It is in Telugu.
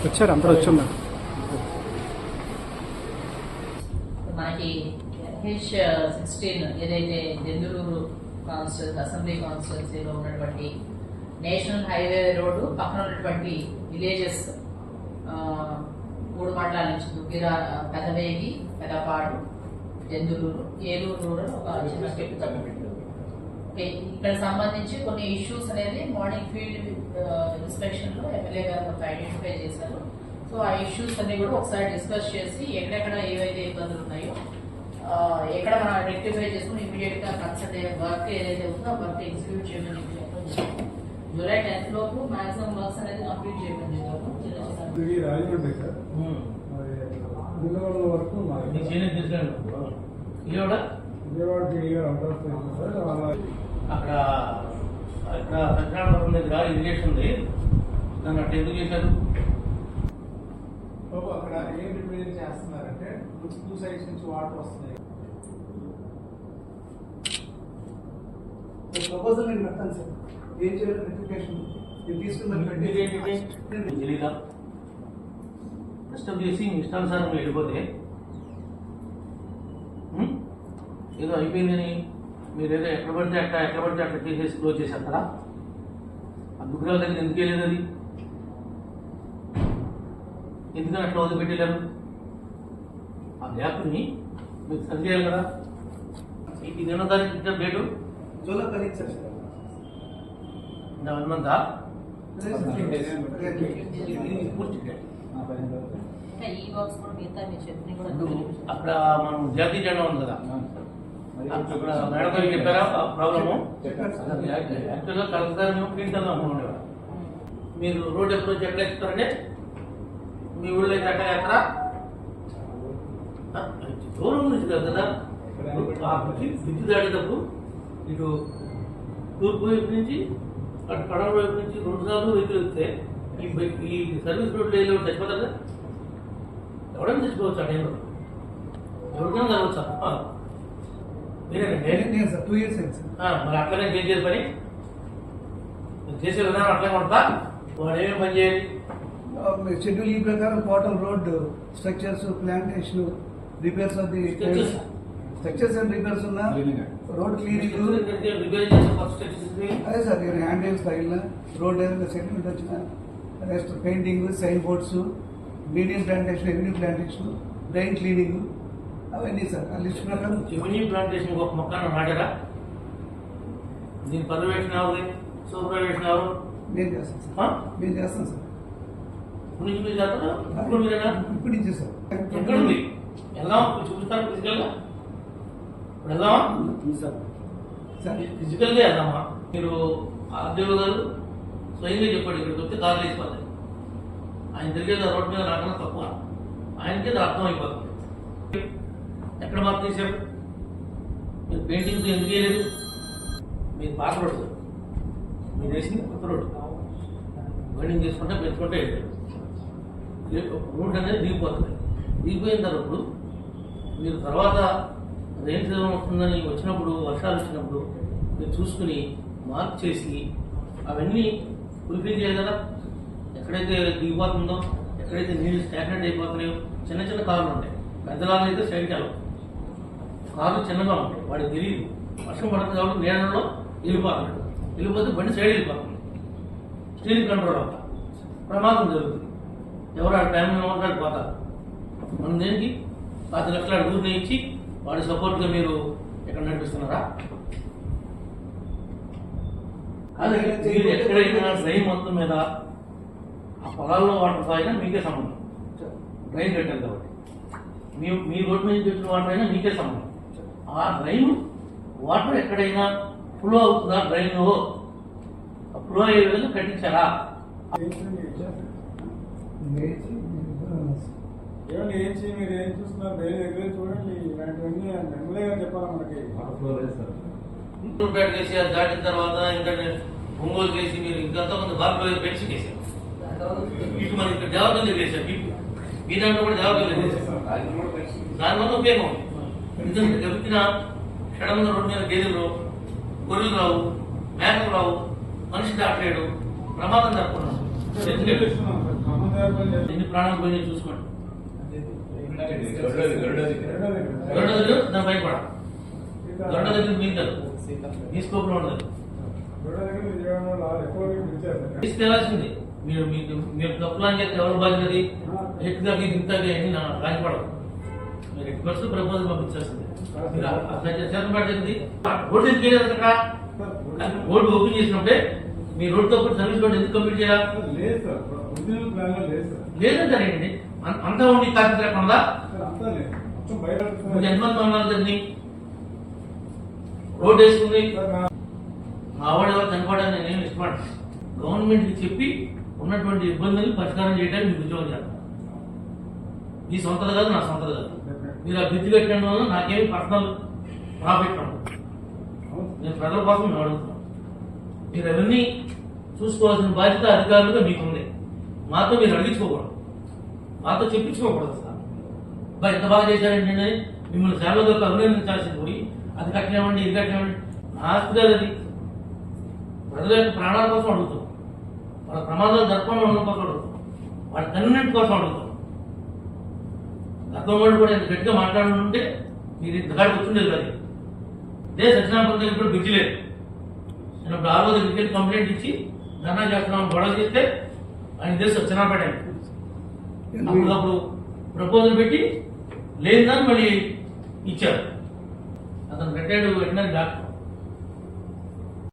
వచ్చారు అందరూ వచ్చున్నారు. మనకి NH-16 ఏదైతే దెందులూరు కాన్స్టిట్యూన్సీ అసెంబ్లీ కాన్స్టిట్యూన్సీలో ఉన్నటువంటి నేషనల్ హైవే రోడ్డు పక్కన ఉన్నటువంటి విలేజెస్ 3 మండలాల నుంచి దుగ్గిర, పెదవేగి, పెదపాడు, దెందులూరు, ఏలూరు రూరల్ ఒక చిన్న స్టెప్ తగ్గినట్టు. ఇక్కడ సంబంధించి కొన్ని ఇష్యూస్ అనేది మార్నింగ్ ఫీల్డ్ ఇన్స్పెక్షన్ లో ఎమ్మెల్యే గారు ఐడెంటిఫై చేశారు. సో ఆ ఇష్యూస్ అన్ని కూడా ఒకసారి డిస్కస్ చేసి ఎక్కడెక్కడ ఏవైతే ఇబ్బందులు ఉన్నాయో ఎక్కడ మనం రెక్టిఫై చేసుకుని ఇమీడియట్ గా కన్సల్ట్ వర్క్ ఏదైతే ఉందో ఆ వర్క్ ఎగ్జిక్యూట్ చేయమని చెప్పడం జరిగింది. జూలై 10th లోపు మాక్సిమం వర్క్స్ అనేది కంప్లీట్ చేయమని చెప్పాము. అక్కడ సత్యనారాయణ దగ్గర ఇరిగేషన్ ఉంది, దాన్ని అట్లా ఎందుకు చేశారు? అక్కడ ఏం రిప్రజెంట్ చేస్తున్నారంటే 2 సైడ్స్ నుంచి వాటర్ వస్తున్నాయి. ప్రపోజల్ నేను పెడతాను సార్, ఏం చేయాలి నోటిఫికేషన్ తెలీదా? డిస్టర్బ్ చేసి ఇష్టానుసారం వెళ్ళిపోతే ఏదో అయిపోయిందని మీరేదో ఎక్కడ పడితే అట్లా చేసేసి క్లోజ్ చేసేస్తారా? ఆ దుగ్గురాల దగ్గర ఎందుకు వెళ్ళేది? అది ఎందుకని అట్లా వదిలిపెట్టేశారు? ఆ గ్యాప్ని మీరు సరి చేయాలి కదా. ఇది ఎన్నో తారీఖు ఇచ్చారు డేటు? July 10 sir. 1 మంతా? అక్కడ మనం జాతీయ జెండా ఉంది కదా, అక్కడ మేడం గారికి చెప్పారా ప్రాబ్లము? యాక్చువల్గా కలెక్టర్ మేము క్లీన్ అనుకునేవారు. మీరు రోడ్ అప్రోచ్ ఎట్లా ఎక్కుతారంటే మీ ఊళ్ళో అయితే అట్లా ఎక్కడా దూరం నుంచి కదా బ్రిడ్జ్ దాటేటప్పుడు ఇటు తూర్పు వైపు నుంచి అటు కడవ వైపు నుంచి 2 సార్లు వెహికల్ వస్తే ఈ సర్వీస్ రోడ్లో వెళ్ళి చచ్చిపోతారు కదా. ఎవరైనా చచ్చిపోవచ్చు ఆ టైంలో, ఎవరికైనా జరగవచ్చు. మీరేనండి 2 years మరి అట్లనే చేసేది పని చేసే విధానం అట్లనే ఉంటుందా? వాడు ఏమేమి పని చేయాలి? షెడ్యూల్ ఈ ప్రకారం total road structures, plantation, repairs of the structures and repairs ఉన్న రోడ్ క్లీనింగ్. అదే సార్, హ్యాండ్ రైల్స్ పగిలిన రోడ్ ఏదైనా సెటిల్మెంట్ వచ్చిన next painting, sign boards, medium plantation, avenue plantation, drain cleaning, అవన్నీ సార్ ఆ లిస్ట్ ప్రకారం. ఎవెన్యూ ప్లాంటేషన్ ఒక మొక్కను నాటారా? దీని పర్యవేక్షణ ఎవరు? సూపర్వేషన్ ఎవరు? నేను చేస్తాను సార్. నేను చేస్తాను సార్. ఇప్పుడు నుంచి మీరు చేస్తారా? ఇప్పుడు మీరేనా? ఇప్పుడు నుంచి సార్. ఎక్కడ ఉంది? వెళ్దామా? చూపిస్తాను ఫిజికల్గా. ఇప్పుడు వెళ్దామా? ఫిజికల్గా వెళ్దామా? మీరు ఆర్డీఓ గారు స్వయంగా చెప్పాడు, ఇక్కడికి వస్తే కార్లు వేసిపోతాయి. ఆయన తిరిగేది రోడ్డు మీద నాకన్నా తక్కువ, ఆయనకి అది అర్థం అయిపోతుంది. ఎక్కడ మార్పు చేశారు? మీరు పెయింటింగ్ ఎందుకు చేయలేదు? మీరు పాత రోడ్డు, మీరు వేసింది కొత్త రోడ్డు. బైండింగ్ చేసుకుంటే పెంచుకుంటే వెళ్ళారు. రోడ్ అనేది దిగిపోతుంది. దిగిపోయిన తర్వాత మీరు తర్వాత రైన్ సీజన్ వస్తుందని వచ్చినప్పుడు, వర్షాలు వచ్చినప్పుడు మీరు చూసుకుని మార్క్ చేసి అవన్నీ ఫుల్ఫిల్ చేయాలి కదా. ఎక్కడైతే దిగిపోతుందో, ఎక్కడైతే నీళ్ళు స్టాగ్నెంట్ అయిపోతున్నాయో, చిన్న చిన్న కార్లు ఉంటాయి. పెద్దలాగా అయితే సైడ్కి వెళ్ళవు, కార్లు చిన్నగా ఉంటాయి. వాడికి తెలియదు వర్షం పడుతుంది కాబట్టి నీళ్ళలో వెళ్ళిపోతున్నాడు. వెళ్ళిపోతే బండి సైడ్ వెళ్ళిపోతుంది. స్టీరింగ్ కంట్రోల్ అవుతా ప్రమాదం జరుగుతుంది. ఎవరు ఆ టైంలో ఉంటాడు పోతారు. మనం దేనికి 10 లక్షల అడుగుని ఇచ్చి వాడి సపోర్ట్గా మీరు ఎక్కడ నడిపిస్తున్నారా? అదే మీరు ఎక్కడైనా డ్రైన్ మొత్తం మీద ఆ పొలాల్లో వాటర్ తాగినా మీకే సంబంధం. డ్రైన్ కట్టారు కాబట్టి మీ రోడ్డు మీద వచ్చిన వాటర్ అయినా మీకే సంబంధం. ఆ డ్రైన్ వాటర్ ఎక్కడైనా ఫ్లో అవుతుందా? డ్రైన్లో ఫ్లో అయ్యే విధంగా కట్టించారా? ఏమండి మీరు ఏం చూస్తున్నారు? దగ్గర చూడండి, ఇలాంటివన్నీ ఎమ్మెల్యే గారు చెప్పాలా మనకి? చేసి అది దాటిన తర్వాత ఇంకా ఒంగోలు చేసి మీరు ఇంకంతా కొంత బాగా పెన్షన్ చేశారు. ఇటు మనకి ఇక్కడ దేవతలు చేశారు. మీ దాంట్లో కూడా దేవతలు చేశారు. దానివల్ల ఉపయోగం ఉంది. ఎందుకంటే గెలిచిన క్షణంలో రోడ్డు మీద గేదెలు, గొర్రెలు రావు, మేకలు రావు, మనిషి దాటలేడు. ప్రమాదం జరగకుండా రెండు ఇస్తున్నాం సార్. ఖమ్మం దేవపల్లి చేస్తున్నాం. ఎన్ని ప్రాణాలు పోయినాయి చూసుకోండి. రెండోది గరుడ దగ్గర దాని భయపడ గరుడ దగ్గర మీకు కాదు, మీ స్కోప్ లో ఉండదు. రెండో దగ్గర విజయవాడలో ఎక్కువ ఇచ్చారు సార్. తీసుకెళ్లాల్సింది మీరు మీకు మీరు తప్పులని చెప్తే ఎవరు బాధ్యతది ఎక్కువ ఇంత రాజపడదు. మీరు ఎక్స్పర్ట్స్ ప్రపోజల్ పంపించాల్సింది. మీరు అట్లా చేసిన పడుతుంది. రోడ్డు ఎందుకు వేయలేదు అక్కడ? రోడ్డు ఓపెన్ చేసినప్పుడే మీ రోడ్డుతో పాటు సర్వీస్ రోడ్ ఎందుకు కంప్లీట్ చేయాలి? లేదు సార్, ఒరిజినల్ ప్లాన్ లో లేదు సార్. లేదంటారేంటి? అంతా ఉండి కాపీ లేకుండా సార్ అంతా లేదు, కొంచెం బయట ఎంతమంది ఉన్నారు దాన్ని రోడ్ వేసుకుంది. సార్ నా మా వాడు ఎవరు చనిపోవడానికి నేను ఇష్టపడను. గవర్నమెంట్కి చెప్పి ఉన్నటువంటి ఇబ్బందులు పరిష్కారం చేయడానికి మీకు ఉద్యోగం చేస్తాను. మీ సొంతది కాదు, నా సొంతది కాదు. మీరు ఆ బ్రిడ్జ్ కట్టడం వల్ల నాకేమి పర్సనల్ ప్రాఫిట్ ఉండదు. నేను ప్రజల కోసం మేము అడుగుతున్నాను. మీరు అవన్నీ చూసుకోవాల్సిన బాధ్యత అధికారులుగా మీకుంది. మాతో మీరు అడిగించుకోకూడదు, మాతో చెప్పించుకోకూడదు. సార్ ఎంత బాగా చేశారండి అని మిమ్మల్ని సేవలో అభినందించాల్సింది పోయి అది కట్టినామండి ఇది కట్టినామండి. నా ఆస్తి కాదు అది. ప్రజల యొక్క ప్రాణాల కోసం అడుగుతాం, వాళ్ళ ప్రమాదాలు జరపకుండా ఉండడం కోసం అడుగుతాం, వాళ్ళ కన్వీనెంట్ కోసం అడుగుతాం. గతంలో కూడా ఇంత గట్టిగా మాట్లాడుతుంటే మీరు ఇంతకాడికి వచ్చిండేది కాదు. ఇదే సత్యనారాయణ దగ్గర కూడా బిజీ లేదు. నేను ఇప్పుడు ఆరో దగ్గరికి కంప్లైంట్ ఇచ్చి ధర్నా చేస్తున్నాం గొడవ చేస్తే ఆయన తెలిసి సత్యనారాయణ అప్పుడు ప్రపోజల్ పెట్టి లేదని మళ్ళీ ఇచ్చారు. అతను రిటైర్డ్ వెటనరీ డాక్టర్.